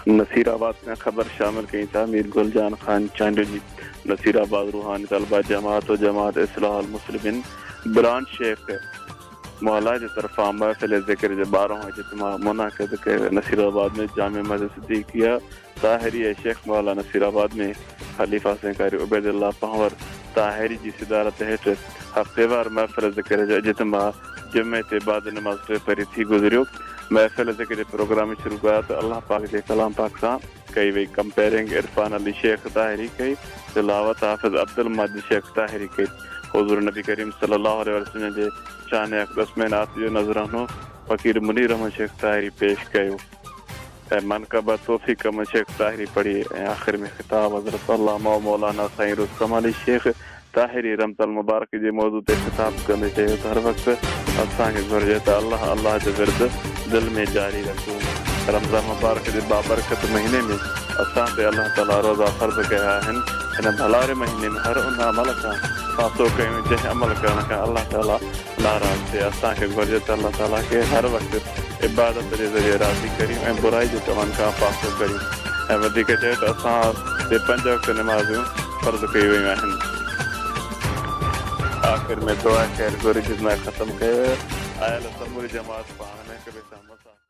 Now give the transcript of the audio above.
नसीराबाद में खबर शामिल कई था मीर गुलजान खान चांडी नसीराबाद रूहानी तलबा जमात और जमात इस्लाह मुस्लिमीन ब्रांच शेख मौला की तरफा महफिल ज़िक्र के 12वां इज्तिमा मुनाकिद के नसीराबाद में जामे मस्जिद सिद्दीकिया ताहिरी शेख मौला नसीराबाद में खलीफा सरकारी उबैदुल्लाह पंवर ताहिरी की सदारत हेठ हफ्तेवार महफिल ज़िक्र जो इज्तिमा जुमे ते बाद नमाज पढ़ी थी गुजरियो। महफिल ज़िक्र प्रोग्राम शुरू कया तो अल्लाह पाक के कलाम पाक से कई वही कंपेयरिंग इरफान अली शेख ताहिरी कई तिलावत हाफिज अब्दुल मजीद शेख ताहिरी कई हुज़ूर नबी करीम सल्लल्लाहु अलैहि वसल्लम के शान अक़दस में नात जो नजरानो फ़कीर मुनीर अहमद शेख ताहिरी पेश कयो। मनक़ब तौफ़ीक़ अहमद शेख ताहिरी पढ़ी आख़िर में खिताब हज़रत अल्लामा मौलाना साईं रुस्तम अली शेख ताहिरी रमज़ान मुबारक जे मौजू ते खिताब कंदे चयो त हर वक़्तु असांखे घुरिजे त अल्लाह अल्लाह जो विर्द दिल में जारी रखूं। रमज़ान मुबारक जे बाबरकत महीने में असां ते अल्लाह ताला रोज़ा फ़र्ज़ कया आहिनि। हिन भलारे महीने में हर उन अमल खां पासो कयूं जंहिं अमल करण खां अल्लाह ताला नाराज़ थिए। असांखे घुरिजे त अल्लाह ताला खे हर वक़्तु इबादत जे ज़रिए राज़ी करियूं ऐं बुराई जे कमनि खां पासो करियूं। ऐं वधीक चयो त असां ते 5 वक़्त नमाज़ूं फ़र्ज़ कयूं वयूं आहिनि। आख़िर में दुआ खैर घुरिज में ख़त्म कयो आयल समूरी जमात पाण में